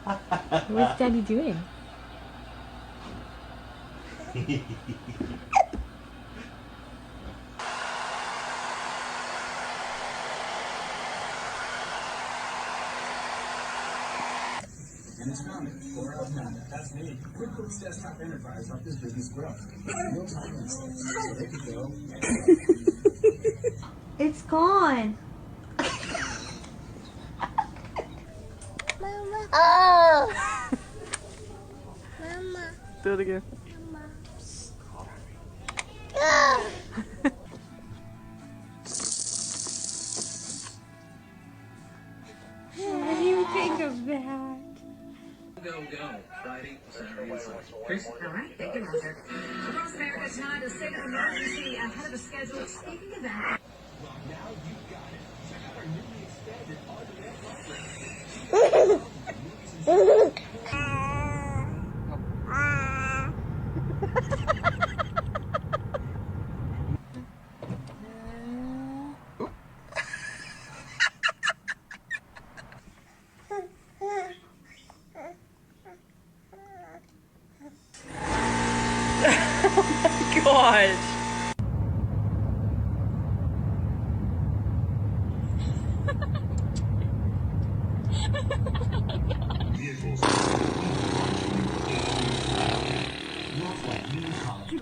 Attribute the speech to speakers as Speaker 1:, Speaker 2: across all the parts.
Speaker 1: What's Daddy doing?
Speaker 2: And its founder, Laura Alhambra. That's me. QuickBooks Desktop Enterprise helped this business grow. Real time insights, so they could go.
Speaker 3: It's gone.
Speaker 4: Mama. Oh. Mama.
Speaker 1: Do it again.
Speaker 4: Mama. Oh.
Speaker 1: What do you think of that?
Speaker 5: Go, Friday, Saturday, and Sunday. Chris?
Speaker 6: All right, thank you, Roger. Across America tonight, a state of emergency ahead of a schedule. Speaking of that,
Speaker 2: Now you got it. Check out our newly expanded on-demand
Speaker 1: Gosh.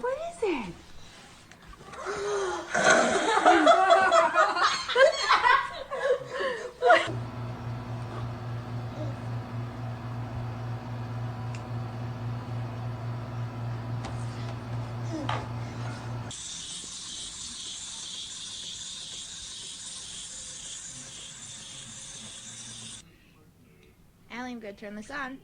Speaker 1: What is it?
Speaker 4: Allie, I'm gonna turn this on.